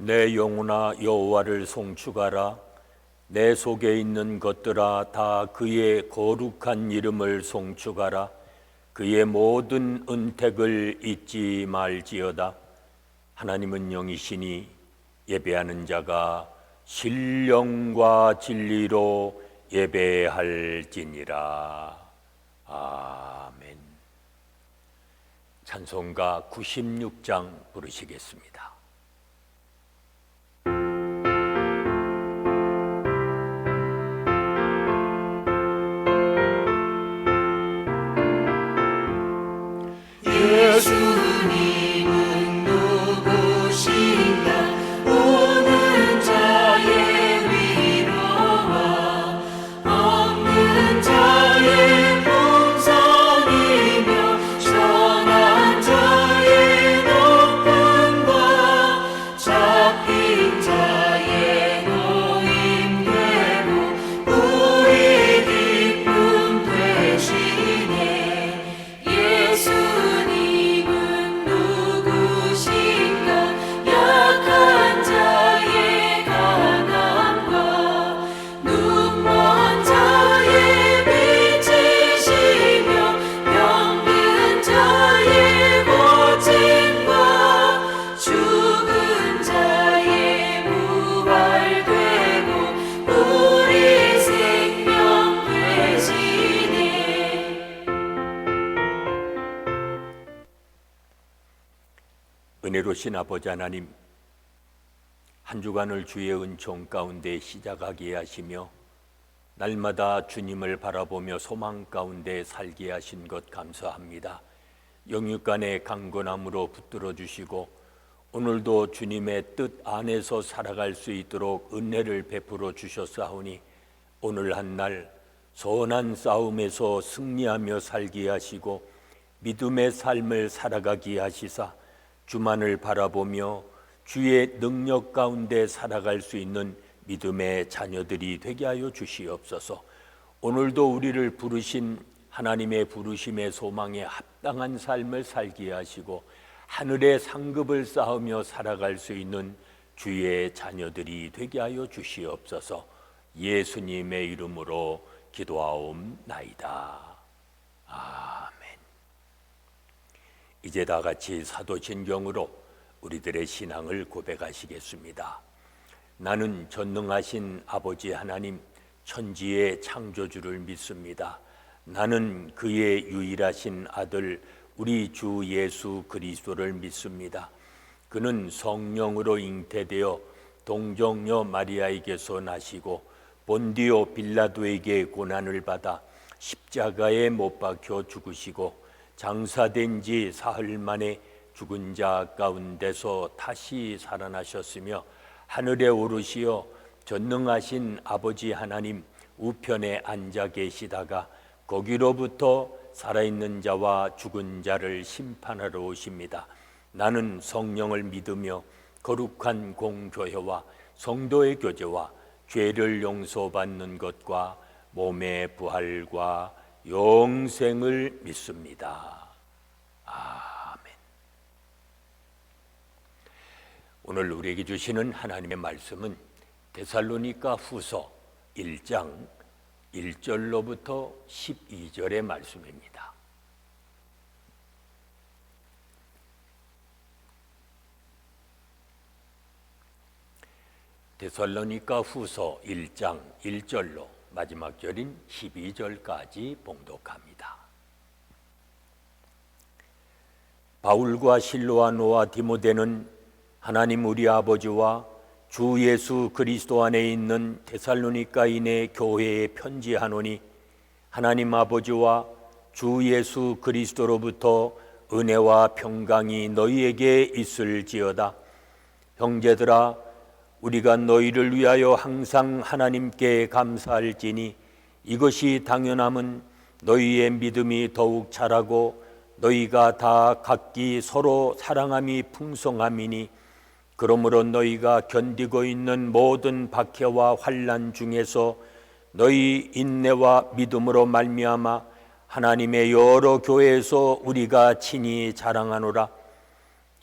내 영혼아 여호와를 송축하라. 내 속에 있는 것들아 다 그의 거룩한 이름을 송축하라. 그의 모든 은택을 잊지 말지어다. 하나님은 영이시니 예배하는 자가 신령과 진리로 예배할지니라. 아멘. 찬송가 96장 부르시겠습니다. 예수님은 누구신가? 오는 자의 위로와 없는 자의 풍성이며 선한 자의 높음과 잡힌 자의 노임되고 우리 기쁨 되시네. 예수님은 누구신가? 약한 자의 강함과 눈먼 자의 빛이시며 병든 자의 고침과 죽은 자의 부활되고 우리 생명 되시네. 은혜로신 아버지 하나님, 한 주간을 주의 은총 가운데 시작하게 하시며 날마다 주님을 바라보며 소망 가운데 살게 하신 것 감사합니다. 영육간의 강건함으로 붙들어 주시고 오늘도 주님의 뜻 안에서 살아갈 수 있도록 은혜를 베풀어 주셨사오니 오늘 한 날 선한 싸움에서 승리하며 살게 하시고 믿음의 삶을 살아가게 하시사 주만을 바라보며 주의 능력 가운데 살아갈 수 있는 믿음의 자녀들이 되게 하여 주시옵소서. 오늘도 우리를 부르신 하나님의 부르심의 소망에 합당한 삶을 살게 하시고 하늘의 상급을 쌓으며 살아갈 수 있는 주의 자녀들이 되게 하여 주시옵소서. 예수님의 이름으로 기도하옵나이다. 아멘. 이제 다 같이 사도신경으로 우리들의 신앙을 고백하시겠습니다. 나는 전능하신 아버지 하나님 천지의 창조주를 믿습니다. 나는 그의 유일하신 아들 우리 주 예수 그리스도를 믿습니다. 그는 성령으로 잉태되어 동정녀 마리아에게서 나시고 본디오 빌라도에게 고난을 받아 십자가에 못 박혀 죽으시고 장사된 지 사흘 만에 죽은 자 가운데서 다시 살아나셨으며 하늘에 오르시어 전능하신 아버지 하나님 우편에 앉아 계시다가 거기로부터 살아있는 자와 죽은 자를 심판하러 오십니다. 나는 성령을 믿으며 거룩한 공교회와 성도의 교제와 죄를 용서받는 것과 몸의 부활과 영생을 믿습니다. 아멘. 오늘 우리에게 주시는 하나님의 말씀은 데살로니가 후서 1장 1절로부터 12절의 말씀입니다. 데살로니가 후서 1장 1절로 마지막 절인 12절까지 봉독합니다. 바울과 실로아노와 디모데는 하나님 우리 아버지와 주 예수 그리스도 안에 있는 데살로니가인의 교회에 편지하노니 하나님 아버지와 주 예수 그리스도로부터 은혜와 평강이 너희에게 있을지어다. 형제들아, 우리가 너희를 위하여 항상 하나님께 감사할지니 이것이 당연함은 너희의 믿음이 더욱 자라고 너희가 다 각기 서로 사랑함이 풍성함이니 그러므로 너희가 견디고 있는 모든 박해와 환난 중에서 너희 인내와 믿음으로 말미암아 하나님의 여러 교회에서 우리가 친히 자랑하노라.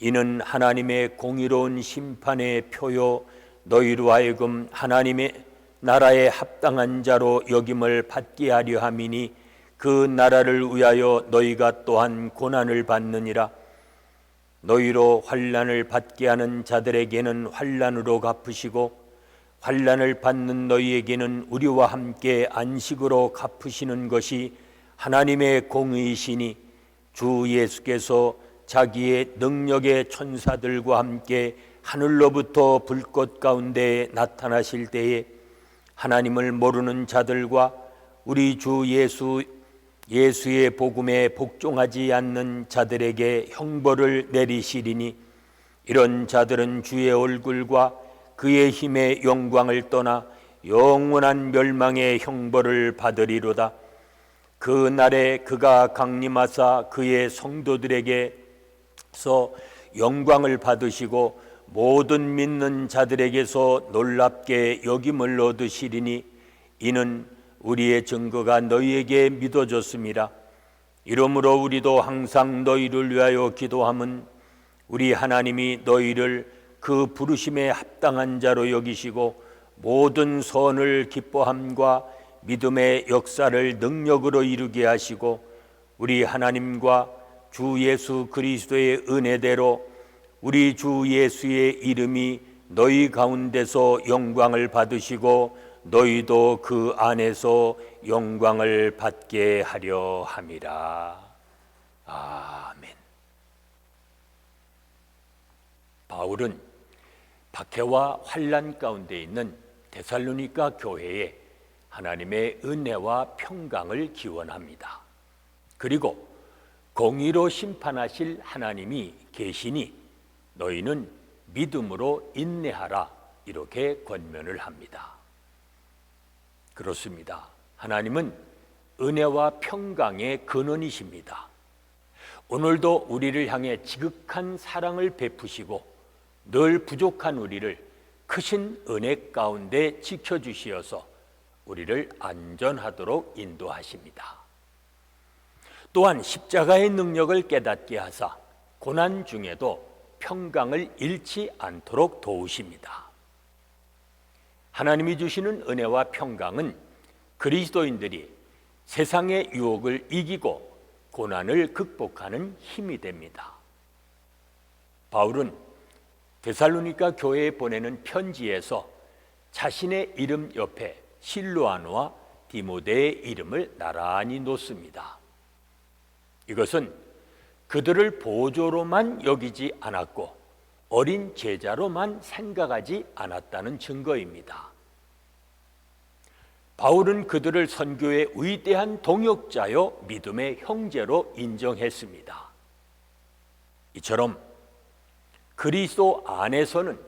이는 하나님의 공의로운 심판의 표요 너희로 하여금 하나님의 나라에 합당한 자로 여김을 받게 하려 함이니 그 나라를 위하여 너희가 또한 고난을 받느니라. 너희로 환난을 받게 하는 자들에게는 환난으로 갚으시고 환난을 받는 너희에게는 우리와 함께 안식으로 갚으시는 것이 하나님의 공의이시니 주 예수께서 자기의 능력의 천사들과 함께 하늘로부터 불꽃 가운데 나타나실 때에 하나님을 모르는 자들과 우리 주 예수의 복음에 복종하지 않는 자들에게 형벌을 내리시리니 이런 자들은 주의 얼굴과 그의 힘의 영광을 떠나 영원한 멸망의 형벌을 받으리로다. 그 날에 그가 강림하사 그의 성도들에게서 영광을 받으시고 모든 믿는 자들에게서 놀랍게 여김을 얻으시리니 이는 우리의 증거가 너희에게 믿어졌습니다. 이러므로 우리도 항상 너희를 위하여 기도함은 우리 하나님이 너희를 그 부르심에 합당한 자로 여기시고 모든 선을 기뻐함과 믿음의 역사를 능력으로 이루게 하시고 우리 하나님과 주 예수 그리스도의 은혜대로 우리 주 예수의 이름이 너희 가운데서 영광을 받으시고 너희도 그 안에서 영광을 받게 하려 함이라. 아멘. 바울은 박해와 환난 가운데 있는 데살로니가 교회에 하나님의 은혜와 평강을 기원합니다. 그리고 공의로 심판하실 하나님이 계시니 너희는 믿음으로 인내하라 이렇게 권면을 합니다. 그렇습니다. 하나님은 은혜와 평강의 근원이십니다. 오늘도 우리를 향해 지극한 사랑을 베푸시고 늘 부족한 우리를 크신 은혜 가운데 지켜주시어서 우리를 안전하도록 인도하십니다. 또한 십자가의 능력을 깨닫게 하사 고난 중에도 평강을 잃지 않도록 도우십니다. 하나님이 주시는 은혜와 평강은 그리스도인들이 세상의 유혹을 이기고 고난을 극복하는 힘이 됩니다. 바울은 데살로니가 교회에 보내는 편지에서 자신의 이름 옆에 실로아노와 디모데의 이름을 나란히 놓습니다. 이것은 그들을 보조로만 여기지 않았고 어린 제자로만 생각하지 않았다는 증거입니다. 바울은 그들을 선교의 위대한 동역자요 믿음의 형제로 인정했습니다. 이처럼 그리스도 안에서는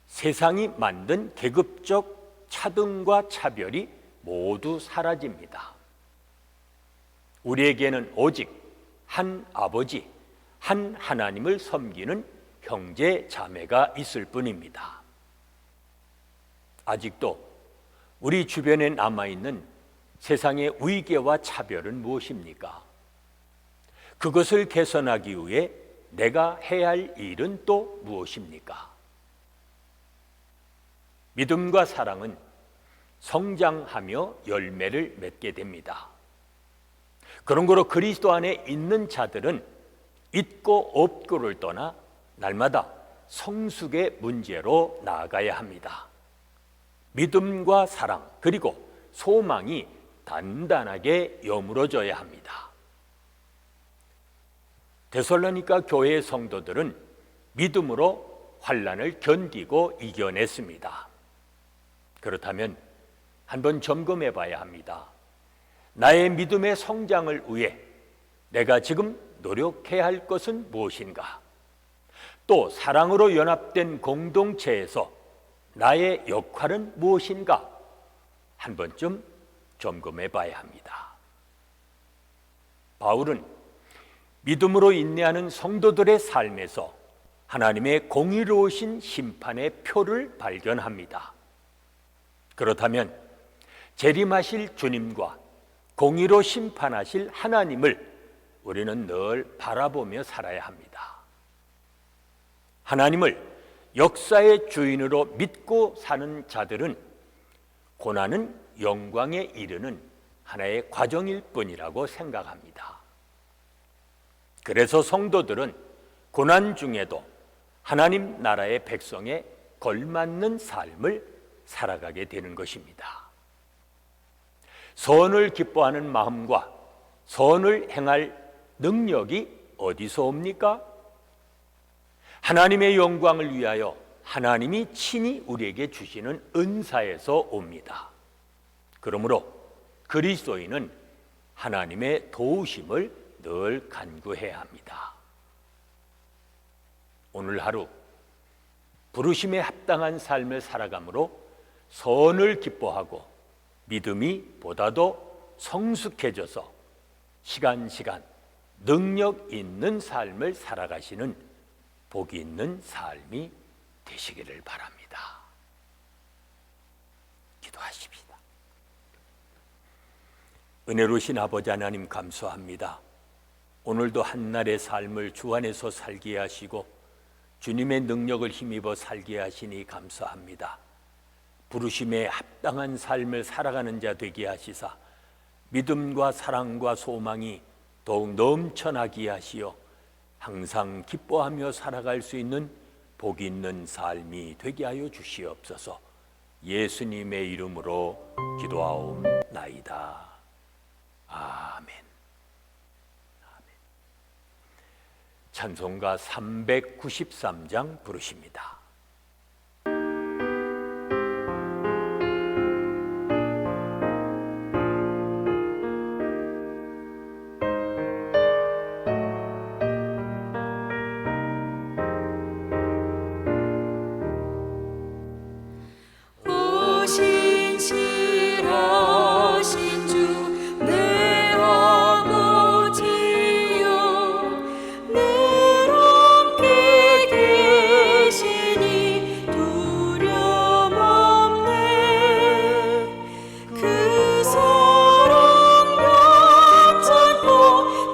세상이 만든 계급적 차등과 차별이 모두 사라집니다. 우리에게는 오직 한 아버지, 한 하나님을 섬기는 형제 자매가 있을 뿐입니다. 아직도 우리 주변에 남아있는 세상의 위계와 차별은 무엇입니까? 그것을 개선하기 위해 내가 해야 할 일은 또 무엇입니까? 믿음과 사랑은 성장하며 열매를 맺게 됩니다. 그런 거로 그리스도 안에 있는 자들은 있고 없고를 떠나 날마다 성숙의 문제로 나아가야 합니다. 믿음과 사랑 그리고 소망이 단단하게 여물어져야 합니다. 데살로니가 교회의 성도들은 믿음으로 환난을 견디고 이겨냈습니다. 그렇다면 한번 점검해 봐야 합니다. 나의 믿음의 성장을 위해 내가 지금 노력해야 할 것은 무엇인가? 또 사랑으로 연합된 공동체에서 나의 역할은 무엇인가? 한 번쯤 점검해 봐야 합니다. 바울은 믿음으로 인내하는 성도들의 삶에서 하나님의 공의로우신 심판의 표를 발견합니다. 그렇다면 재림하실 주님과 공의로 심판하실 하나님을 우리는 늘 바라보며 살아야 합니다. 하나님을 역사의 주인으로 믿고 사는 자들은 고난은 영광에 이르는 하나의 과정일 뿐이라고 생각합니다. 그래서 성도들은 고난 중에도 하나님 나라의 백성에 걸맞는 삶을 살아가게 되는 것입니다. 선을 기뻐하는 마음과 선을 행할 능력이 어디서 옵니까? 하나님의 영광을 위하여 하나님이 친히 우리에게 주시는 은사에서 옵니다. 그러므로 그리스도인은 하나님의 도우심을 늘 간구해야 합니다. 오늘 하루 부르심에 합당한 삶을 살아감으로 선을 기뻐하고 믿음이 보다도 성숙해져서 시간 능력 있는 삶을 살아가시는 복이 있는 삶이 되시기를 바랍니다. 기도하십시다. 은혜로우신 아버지 하나님 감사합니다. 오늘도 한날의 삶을 주 안에서 살게 하시고 주님의 능력을 힘입어 살게 하시니 감사합니다. 부르심에 합당한 삶을 살아가는 자 되게 하시사 믿음과 사랑과 소망이 더욱 넘쳐나게 하시어 항상 기뻐하며 살아갈 수 있는 복 있는 삶이 되게 하여 주시옵소서. 예수님의 이름으로 기도하옵나이다. 아멘. 찬송가 393장 부르십니다. 신실하신 주 내 아버지여 늘 함께 계시니 두려움 없네. 그 사랑 괜찮고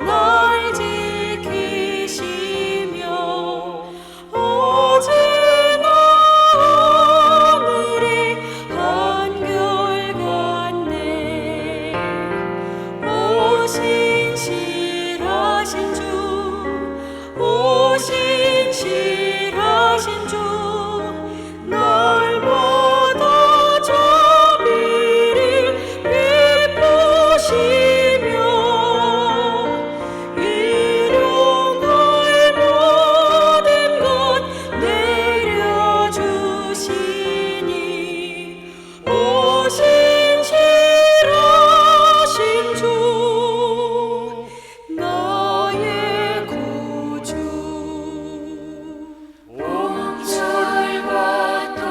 날 지키시며 어제나 오늘이 한결같네. 오 신실하신 주, 오 신실하신 주, 날마다 자비를 베푸시며 일용할 모든 것 내려주시니 오 신실하신 주 나의 구주. 봄철과 또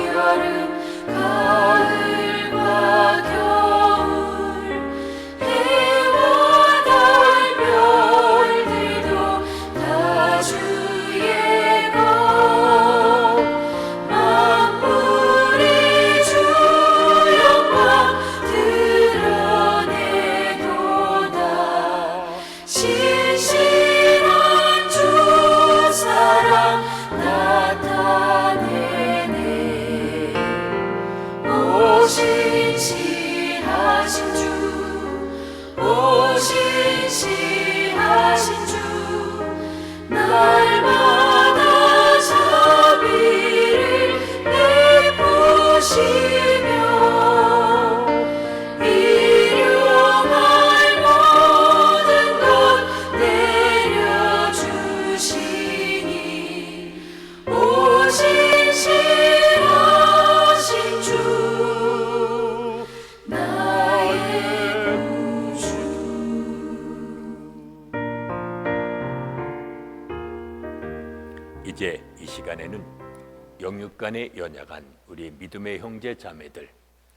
여름 가을과 겨울 해와 달 별들도 다 주의 것 만물이 주 영광 드러내도다. 신실한 주 사랑 나타내네. 오 신실하신 주, 오 신실하신 주, 날마다 자비를 베푸시며 일용할 모든 것 내려주시니 오 신실하신 주 나의 구주. 이제 이 시간에는 영육간에 연약한 우리 믿음의 형제 자매들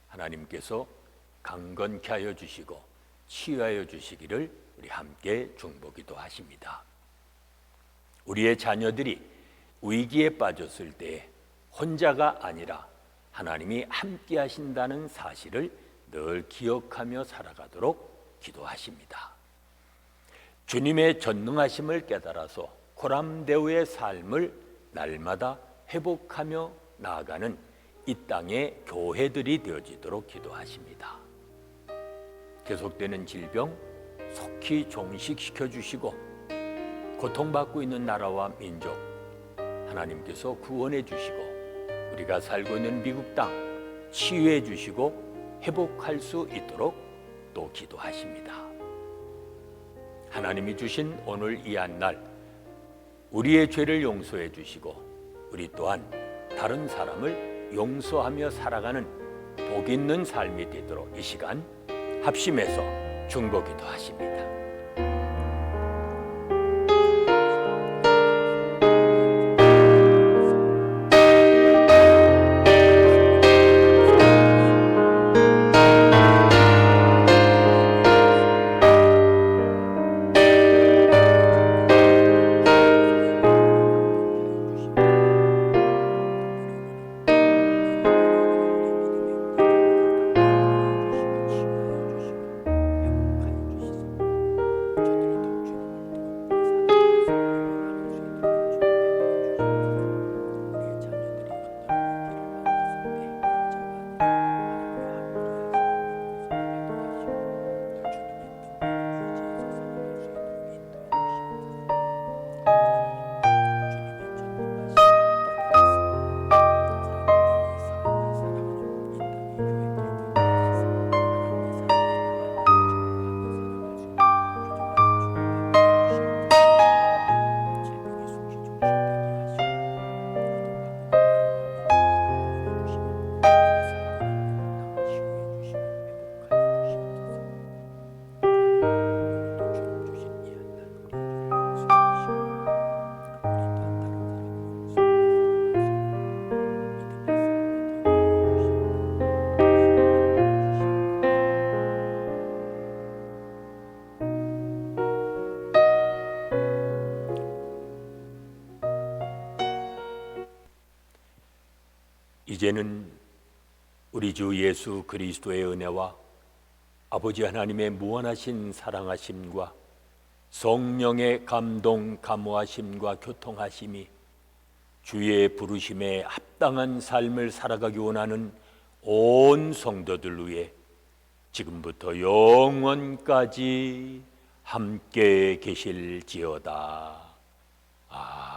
하나님께서 강건케 하여 주시고 치유하여 주시기를 우리 함께 중보기도 하십니다. 우리의 자녀들이 위기에 빠졌을 때 혼자가 아니라 하나님이 함께 하신다는 사실을 늘 기억하며 살아가도록 기도하십니다. 주님의 전능하심을 깨달아서 고람대우의 삶을 날마다 회복하며 나아가는 이 땅의 교회들이 되어지도록 기도하십니다. 계속되는 질병 속히 종식시켜 주시고 고통받고 있는 나라와 민족 하나님께서 구원해 주시고 우리가 살고 있는 미국 땅 치유해 주시고 회복할 수 있도록 또 기도하십니다. 하나님이 주신 오늘 이 한 날 우리의 죄를 용서해 주시고 우리 또한 다른 사람을 용서하며 살아가는 복 있는 삶이 되도록 이 시간 합심해서 중보기도 하십니다. 이제는 우리 주 예수 그리스도의 은혜와 아버지 하나님의 무한하신 사랑하심과 성령의 감동 감화하심과 교통하심이 주의 부르심에 합당한 삶을 살아가기 원하는 온 성도들 위해 지금부터 영원까지 함께 계실지어다. 아멘.